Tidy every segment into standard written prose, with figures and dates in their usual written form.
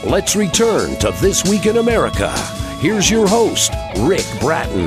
Let's return to This Week in America. Here's your host, Rick Bratton.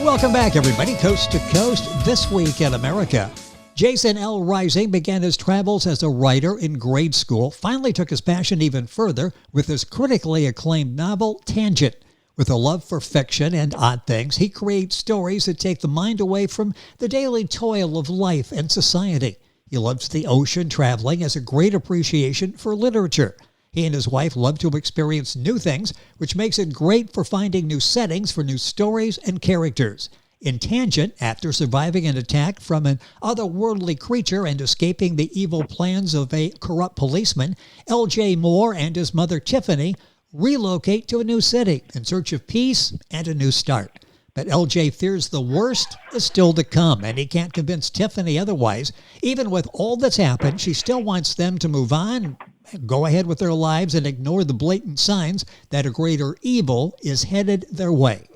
Welcome back, everybody, coast to coast, This Week in America. Jason L. Rising began his travels as a writer in grade school, finally took his passion even further with his critically acclaimed novel, Tangent. With a love for fiction and odd things, he creates stories that take the mind away from the daily toil of life and society. He loves the ocean, traveling, has a great appreciation for literature. He and his wife love to experience new things, which makes it great for finding new settings for new stories and characters. In Tangent, after surviving an attack from an otherworldly creature and escaping the evil plans of a corrupt policeman, L.J. Mohr and his mother Tiffany relocate to a new city in search of peace and a new start. But LJ fears the worst is still to come, and he can't convince Tiffany otherwise. Even with all that's happened, she still wants them to move on, go ahead with their lives, and ignore the blatant signs that a greater evil is headed their way.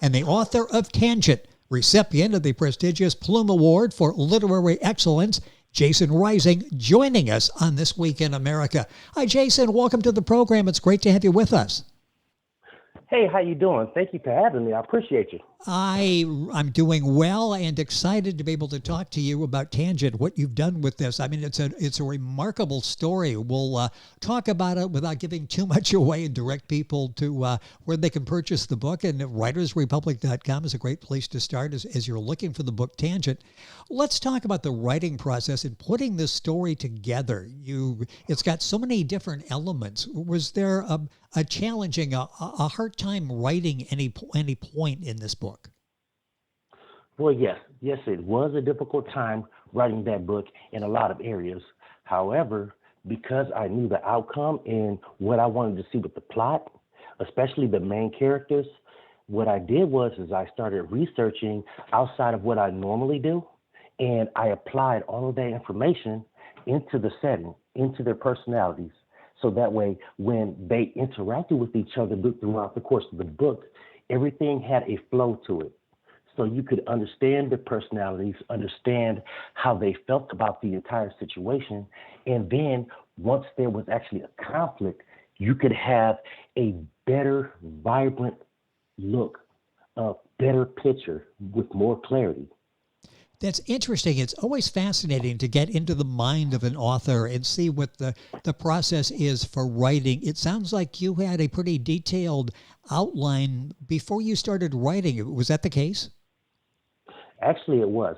And the author of Tangent, recipient of the prestigious Plume Award for Literary Excellence, Jason Rising, joining us on This Week in America. Hi, Jason. Welcome to the program. It's great to have you with us. Hey, how you doing? Thank you for having me. I appreciate you. I'm doing well and excited to be able to talk to you about Tangent, what you've done with this. I mean, it's a remarkable story. We'll talk about it without giving too much away and direct people to where they can purchase the book. And writersrepublic.com is a great place to start as you're looking for the book Tangent. Let's talk about the writing process and putting this story together. It's got so many different elements. Was there a challenging, a hard time writing any point in this book? Well, yes, it was a difficult time writing that book in a lot of areas. However, because I knew the outcome and what I wanted to see with the plot, especially the main characters, what I did was I started researching outside of what I normally do, and I applied all of that information into the setting, into their personalities. So that way, when they interacted with each other throughout the course of the book, everything had a flow to it. So you could understand the personalities, understand how they felt about the entire situation. And then once there was actually a conflict, you could have a better, vibrant look, a better picture with more clarity. That's interesting. It's always fascinating to get into the mind of an author and see what the process is for writing. It sounds like you had a pretty detailed outline before you started writing. Was that the case? Actually, it was.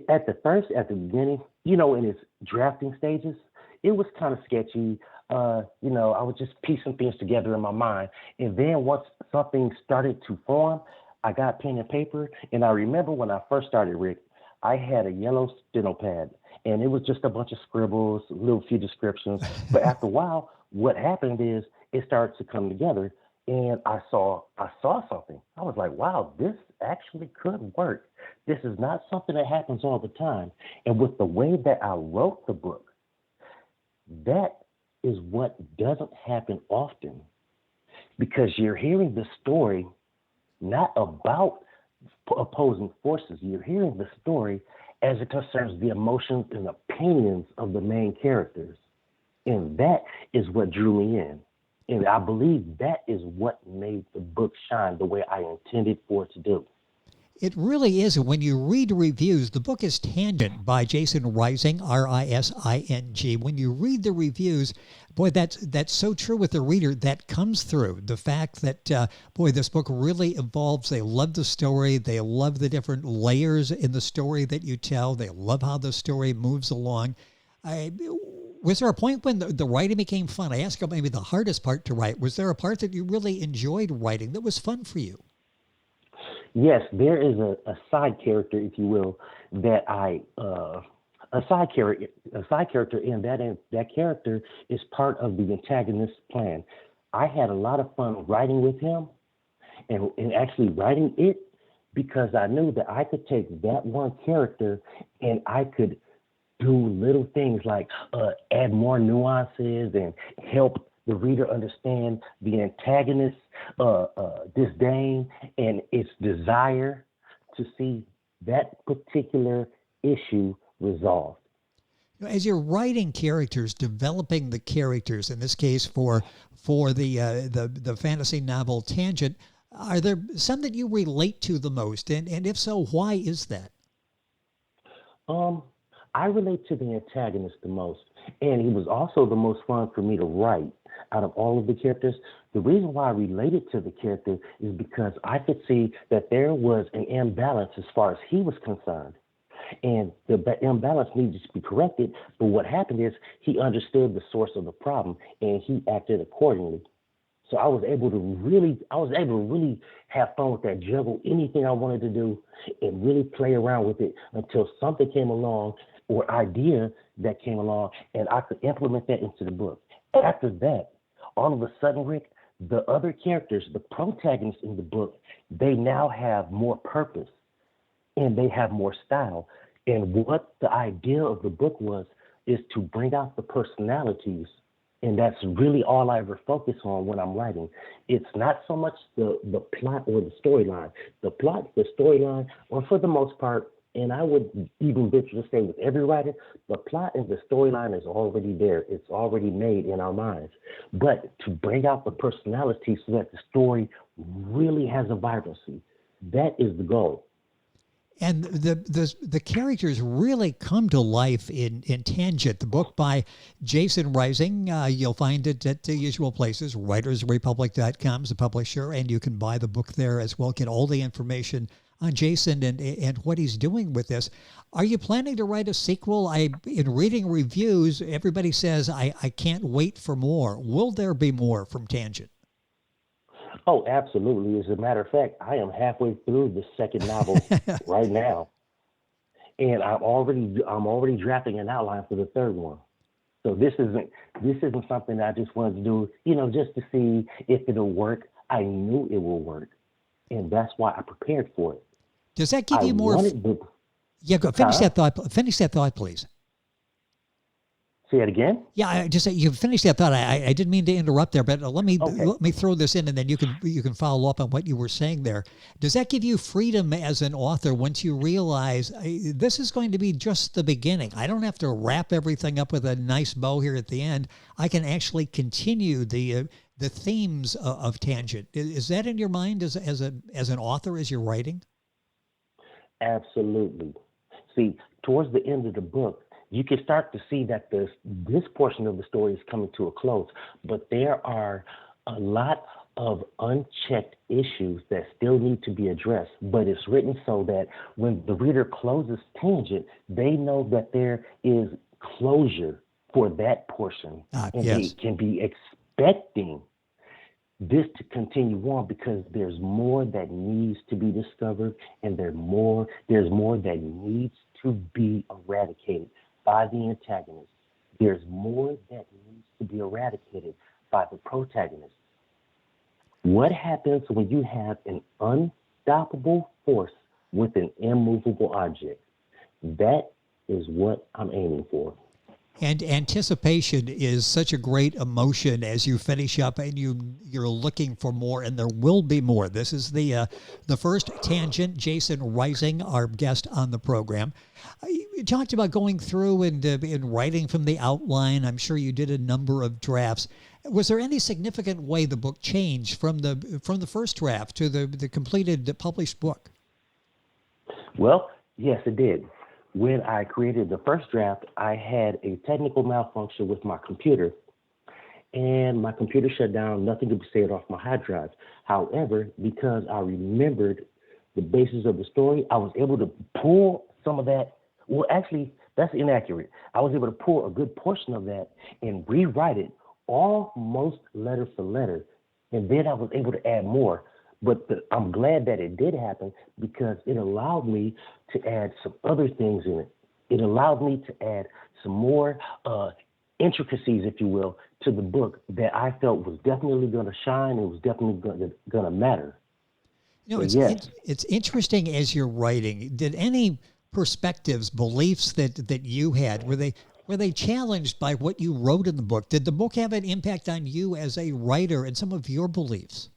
At the beginning, in its drafting stages, it was kind of sketchy. I was just piecing things together in my mind. And then once something started to form, I got pen and paper. And I remember when I first started, Rick, I had a yellow steno pad, and it was just a bunch of scribbles, a little few descriptions. But after a while, what happened is it started to come together. And I saw something. I was like, wow, this actually could work. This is not something that happens all the time. And with the way that I wrote the book, that is what doesn't happen often, because you're hearing the story not about opposing forces. You're hearing the story as it concerns the emotions and opinions of the main characters. And that is what drew me in. And I believe that is what made the book shine the way I intended for it to do. It really is. When you read reviews, the book is Tangent by Jason Rising, Rising. When you read the reviews, boy, that's so true with the reader. That comes through. The fact that, this book really evolves. They love the story. They love the different layers in the story that you tell. They love how the story moves along. Was there a point when the writing became fun? I asked you maybe the hardest part to write. Was there a part that you really enjoyed writing that was fun for you? Yes, there is a side character, if you will, that a side character, and that character is part of the antagonist's plan. I had a lot of fun writing with him and actually writing it, because I knew that I could take that one character and I could do little things like add more nuances and help the reader understand the antagonist's disdain and its desire to see that particular issue resolved. As you're writing characters, developing the characters, in this case for the fantasy novel Tangent, are there some that you relate to the most? And if so, why is that? I relate to the antagonist the most, and he was also the most fun for me to write out of all of the characters. The reason why I related to the character is because I could see that there was an imbalance as far as he was concerned. And the imbalance needed to be corrected. But what happened is he understood the source of the problem and he acted accordingly. So I was able to really have fun with that, juggle anything I wanted to do and really play around with it until something came along or idea that came along and I could implement that into the book. After that, all of a sudden, Rick, the other characters, the protagonists in the book, they now have more purpose and they have more style. And what the idea of the book was is to bring out the personalities. And that's really all I ever focus on when I'm writing. It's not so much the plot or the storyline. The plot, the storyline, or for the most part, and I would even venture to say with every writer, the plot and the storyline is already there. It's already made in our minds. But to bring out the personality so that the story really has a vibrancy, that is the goal. And the characters really come to life in Tangent, the book by Jason Rising. You'll find it at the usual places. WritersRepublic.com is the publisher, and you can buy the book there as well. Get all the information on Jason and what he's doing with this. Are you planning to write a sequel? In reading reviews, everybody says, I can't wait for more. Will there be more from Tangent? Oh, absolutely. As a matter of fact, I am halfway through the second novel right now. And I'm already drafting an outline for the third one. So this isn't something that I just wanted to do, just to see if it'll work. I knew it will work. And that's why I prepared for it. Does that give you more? Yeah, go finish that thought. Finish that thought, please. Say it again? Yeah, I just you finished that thought. I didn't mean to interrupt there, but let me throw this in, and then you can follow up on what you were saying there. Does that give you freedom as an author once you realize this is going to be just the beginning? I don't have to wrap everything up with a nice bow here at the end. I can actually continue the themes of Tangent. Is that in your mind as an author as you're writing? Absolutely. See, towards the end of the book, you can start to see that this portion of the story is coming to a close, but there are a lot of unchecked issues that still need to be addressed. But it's written so that when the reader closes Tangent, they know that there is closure for that portion, and yes. they can be expecting this to continue on because there's more that needs to be discovered, and there's more that needs to be eradicated by the antagonist. There's more that needs to be eradicated by the protagonist. What happens when you have an unstoppable force with an immovable object? That is what I'm aiming for. And anticipation is such a great emotion as you finish up and you're looking for more, and there will be more. This is the first Tangent. Jason Rising, our guest on the program. You talked about going through and writing from the outline. I'm sure you did a number of drafts. Was there any significant way the book changed from the first draft to the completed published book? Well, yes, it did. When I created the first draft, I had a technical malfunction with my computer, and my computer shut down. Nothing could be saved off my hard drive. However, because I remembered the basis of the story, I was able to pull some of that. Well, actually, that's inaccurate. I was able to pull a good portion of that and rewrite it almost letter for letter, and then I was able to add more. But I'm glad that it did happen because it allowed me to add some other things in it. It allowed me to add some more intricacies, if you will, to the book that I felt was definitely going to shine and was definitely going to matter. It's interesting as you're writing. Did any perspectives, beliefs that you had, were they challenged by what you wrote in the book? Did the book have an impact on you as a writer and some of your beliefs?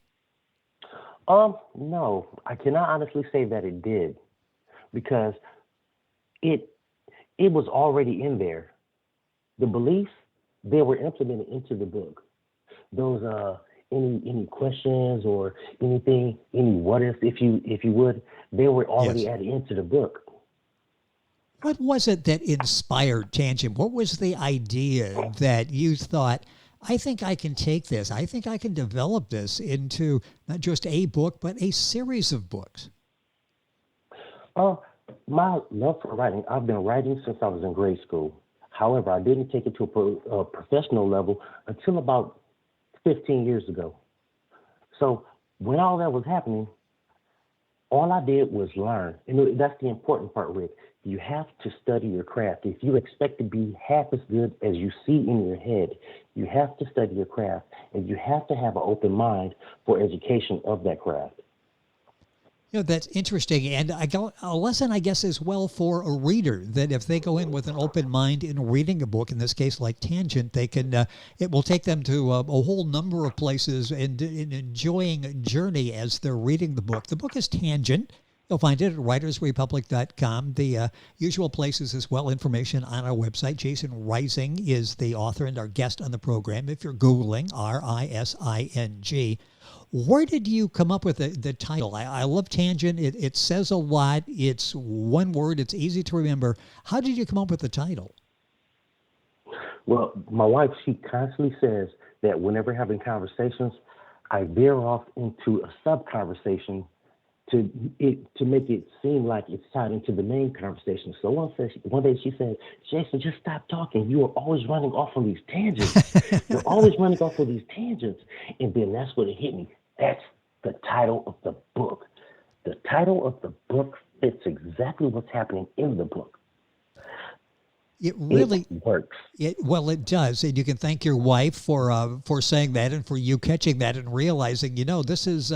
No, I cannot honestly say that it did, because it was already in there. The beliefs, they were implemented into the book. Those any questions or anything, any what ifs, if you would, they were Yes. already added into the book. What was it that inspired Tangent? What was the idea that you thought, I think I can take this, I think I can develop this into not just a book, but a series of books? Uh, my love for writing, I've been writing since I was in grade school. However, I didn't take it to a professional level until about 15 years ago. So when all that was happening, all I did was learn. And that's the important part, Rick. You have to study your craft. If you expect to be half as good as you see in your head, you have to study your craft and you have to have an open mind for education of that craft. You know, that's interesting. And a lesson, I guess, as well for a reader, that if they go in with an open mind in reading a book, in this case, like Tangent, they can, it will take them to a whole number of places and enjoying a journey as they're reading the book. The book is Tangent. You'll find it at writersrepublic.com. The usual places as well, information on our website. Jason Rising is the author and our guest on the program. If you're Googling, Rising. Where did you come up with the title? I love Tangent. It says a lot. It's one word. It's easy to remember. How did you come up with the title? Well, my wife, she constantly says that whenever having conversations, I veer off into a sub-conversation to make it seem like it's tied into the main conversation. So one day she said, Jason, just stop talking. You are always running off on these tangents. You're always running off on these tangents. And then that's when it hit me. That's the title of the book. The title of the book fits exactly what's happening in the book. It really works. Well, it does, and you can thank your wife for saying that, and for you catching that and realizing, this is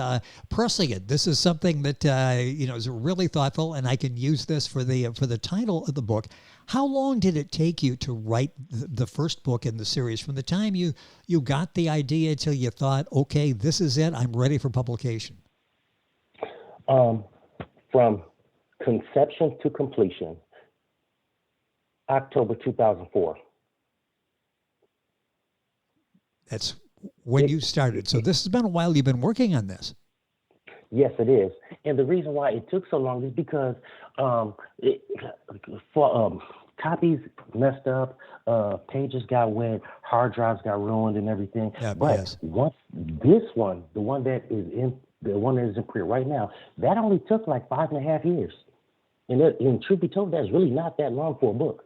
prescient. This is something that is really thoughtful, and I can use this for the title of the book. How long did it take you to write the first book in the series? From the time you got the idea till you thought, okay, this is it, I'm ready for publication. From conception to completion. October 2004. That's when you started. So this has been a while you've been working on this. Yes, it is. And the reason why it took so long is because copies messed up, pages got wet, hard drives got ruined and everything. Yeah, but yes. Once this one, the one that is in print right now, that only took like 5.5 years. And truth be told, that's really not that long for a book.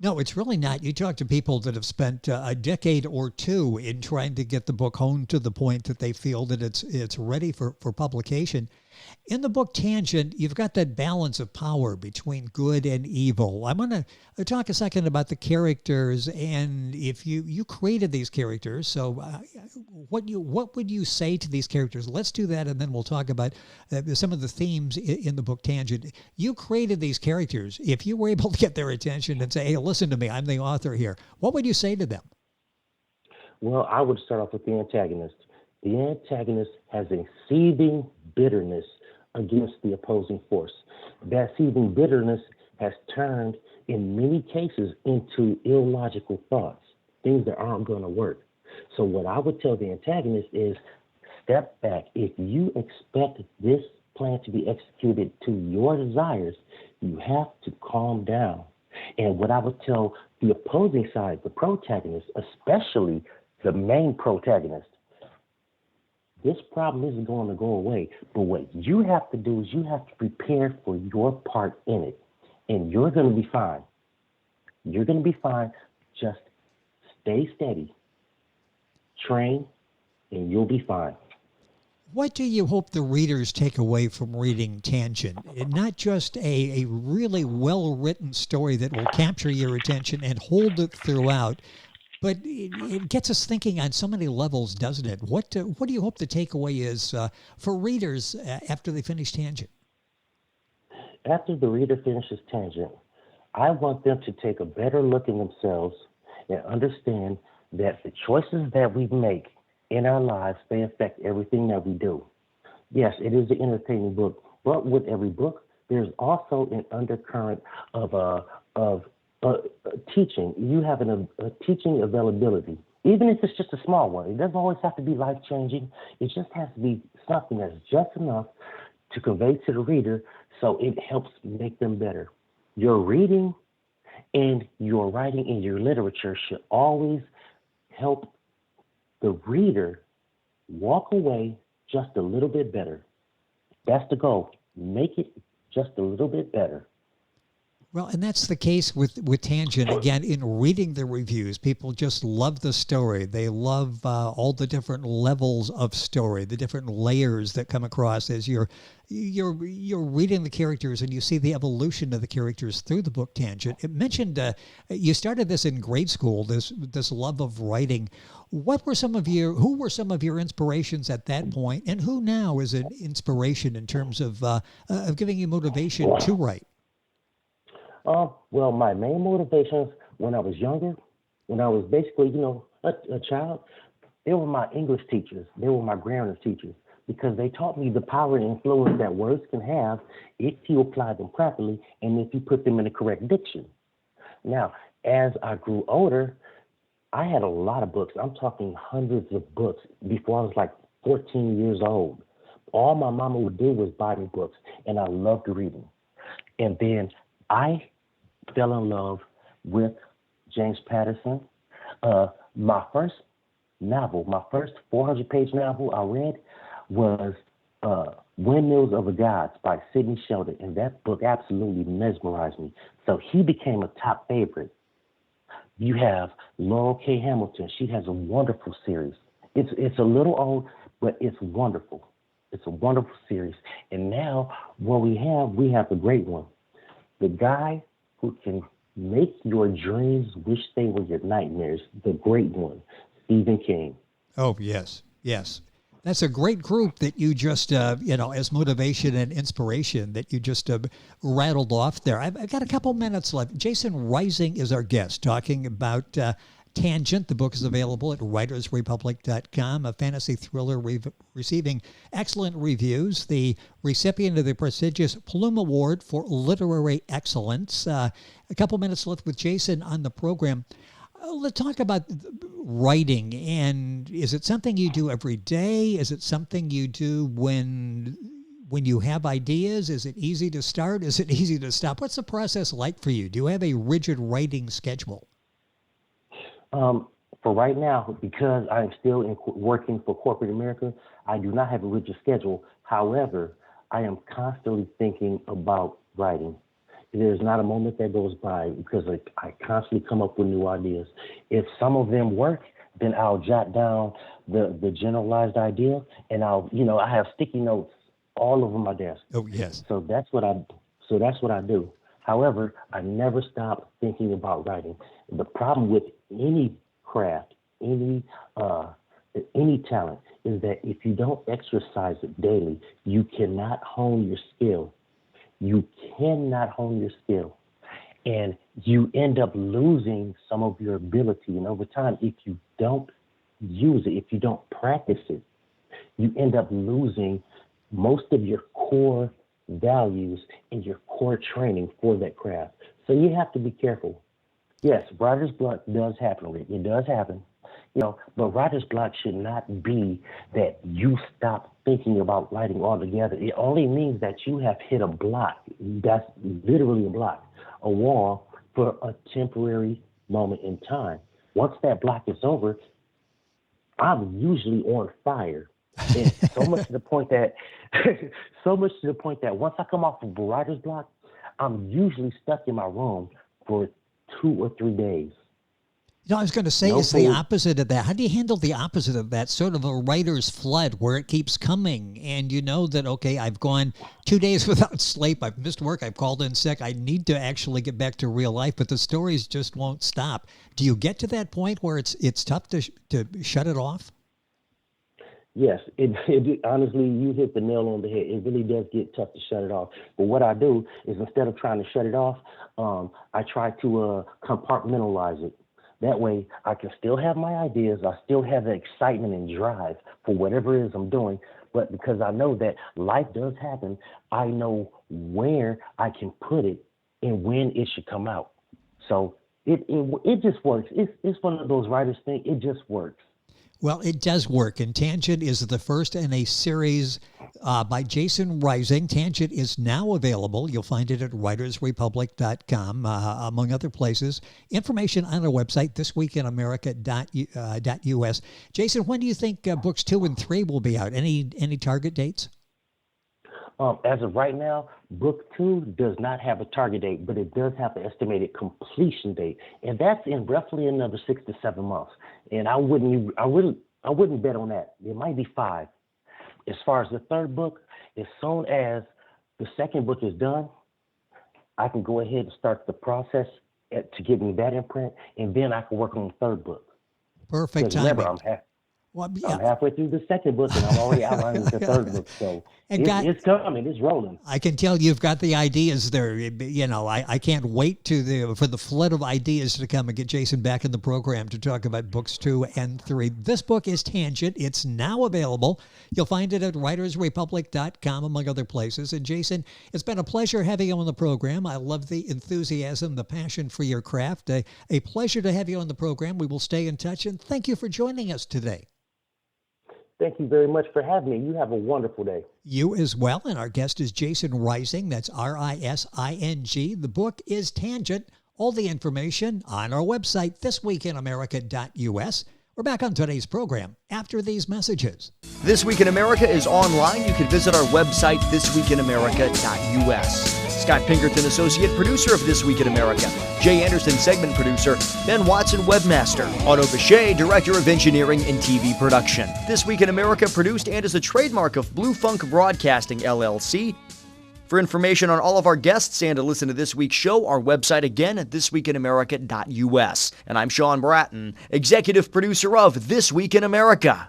No, it's really not. You talk to people that have spent a decade or two in trying to get the book honed to the point that they feel that it's ready for publication. In the book Tangent, you've got that balance of power between good and evil. I'm going to talk a second about the characters, and if you created these characters, so what would you say to these characters? Let's do that, and then we'll talk about some of the themes in the book Tangent. You created these characters. If you were able to get their attention and say, hey, listen to me, I'm the author here, what would you say to them? Well, I would start off with the antagonist. The antagonist has a seething bitterness against the opposing force. That seething bitterness has turned, in many cases, into illogical thoughts, things that aren't going to work. So what I would tell the antagonist is, step back. If you expect this plan to be executed to your desires, you have to calm down. And what I would tell the opposing side, the protagonist, especially the main protagonist, this problem isn't going to go away, but what you have to do is you have to prepare for your part in it, and you're going to be fine. You're going to be fine. Just stay steady, train, and you'll be fine. What do you hope the readers take away from reading Tangent? Not just a really well-written story that will capture your attention and hold it throughout, but it gets us thinking on so many levels, doesn't it? What do you hope the takeaway is for readers after they finish Tangent? After the reader finishes Tangent, I want them to take a better look in themselves and understand that the choices that we make in our lives, they affect everything that we do. Yes, it is an entertaining book, but with every book, there's also an undercurrent of teaching. You have a teaching availability, even if it's just a small one. It doesn't always have to be life changing. It just has to be something that's just enough to convey to the reader, so it helps make them better. Your reading and your writing and your literature should always help the reader walk away just a little bit better. That's the goal. Make it just a little bit better. Well, and that's the case with Tangent. Again, in reading the reviews, people just love the story. They love all the different levels of story, the different layers that come across as you're reading the characters and you see the evolution of the characters through the book Tangent. It mentioned you started this in grade school, this love of writing. Who were some of your inspirations at that point, and who now is an inspiration in terms of giving you motivation to write? Well, my main motivations when I was younger, when I was basically, a child, they were my English teachers. They were my grammar teachers, because they taught me the power and influence that words can have if you apply them properly and if you put them in the correct diction. Now, as I grew older, I had a lot of books. I'm talking hundreds of books before I was like 14 years old. All my mama would do was buy me books, and I loved reading. And then I fell in love with James Patterson. My first 400-page novel I read was Windmills of the Gods by Sidney Sheldon, and that book absolutely mesmerized me. So he became a top favorite. You have Laurel K. Hamilton. She has a wonderful series. It's a little old, but it's wonderful. It's a wonderful series. And now what we have a great one. The guy who can make your dreams wish they were your nightmares, the great one, Stephen King. Oh, yes. That's a great group that you just, as motivation and inspiration that you just rattled off there. I've got a couple minutes left. Jason Rising is our guest, talking about Tangent. The book is available at writersrepublic.com, a fantasy thriller receiving excellent reviews, the recipient of the prestigious Plume Award for Literary Excellence. A couple minutes left with Jason on the program. Let's talk about writing. And is it something you do every day? Is it something you do when you have ideas? Is it easy to start? Is it easy to stop? What's the process like for you? Do you have a rigid writing schedule? For right now, because I'm still working for corporate America, I do not have a rigid schedule. However, I am constantly thinking about writing. There's not a moment that goes by because I constantly come up with new ideas. If some of them work, then I'll jot down the generalized idea, and I have sticky notes all over my desk. Oh, yes. So that's what I do. However, I never stop thinking about writing. The problem with any craft, any talent, is that if you don't exercise it daily, you cannot hone your skill. You cannot hone your skill. And you end up losing some of your ability. And over time, if you don't use it, if you don't practice it, you end up losing most of your core values and your core training for that craft. So you have to be careful. Yes, writer's block does happen, Rick. It does happen. But writer's block should not be that you stop thinking about writing altogether. It only means that you have hit a block. That's literally a block, a wall for a temporary moment in time. Once that block is over, I'm usually on fire. And so much to the point that once I come off of a writer's block, I'm usually stuck in my room for 2 or 3 days. I was going to say, it's the opposite of that. How do you handle the opposite of that? Sort of a writer's flood where it keeps coming and you know that, okay, I've gone 2 days without sleep. I've missed work. I've called in sick. I need to actually get back to real life, but the stories just won't stop. Do you get to that point where it's tough to shut it off? Yes, it honestly, you hit the nail on the head. It really does get tough to shut it off. But what I do is instead of trying to shut it off, I try to compartmentalize it. That way, I can still have my ideas. I still have the excitement and drive for whatever it is I'm doing. But because I know that life does happen, I know where I can put it and when it should come out. So it just works. It's one of those writers things. It just works. Well, it does work, and Tangent is the first in a series by Jason Rising. Tangent is now available. You'll find it at writersrepublic.com, among other places. Information on our website, thisweekinamerica.us. Jason, when do you think books 2 and 3 will be out? Any target dates? As of right now, book 2 does not have a target date, but it does have an estimated completion date, and that's in roughly another 6 to 7 months. And I wouldn't bet on that. It might be 5. As far as the third book, as soon as the second book is done, I can go ahead and start the process to get me that imprint, and then I can work on the third book. Perfect timing. Remember, I'm halfway through the second book, and I'm already outlining the third book. So it's coming. It's rolling. I can tell you've got the ideas there. You know, I can't wait for the flood of ideas to come and get Jason back in the program to talk about books 2 and 3. This book is Tangent. It's now available. You'll find it at writersrepublic.com, among other places. And Jason, it's been a pleasure having you on the program. I love the enthusiasm, the passion for your craft. A pleasure to have you on the program. We will stay in touch, and thank you for joining us today. Thank you very much for having me. You have a wonderful day. You as well. And our guest is Jason Rising. That's Rising. The book is Tangent. All the information on our website, thisweekinamerica.us. We're back on today's program after these messages. This Week in America is online. You can visit our website, thisweekinamerica.us. Scott Pinkerton, Associate Producer of This Week in America. Jay Anderson, Segment Producer. Ben Watson, Webmaster. Otto Bechet, Director of Engineering and TV Production. This Week in America produced and is a trademark of Blue Funk Broadcasting, LLC. For information on all of our guests and to listen to this week's show, our website again at thisweekinamerica.us. And I'm Sean Bratton, Executive Producer of This Week in America.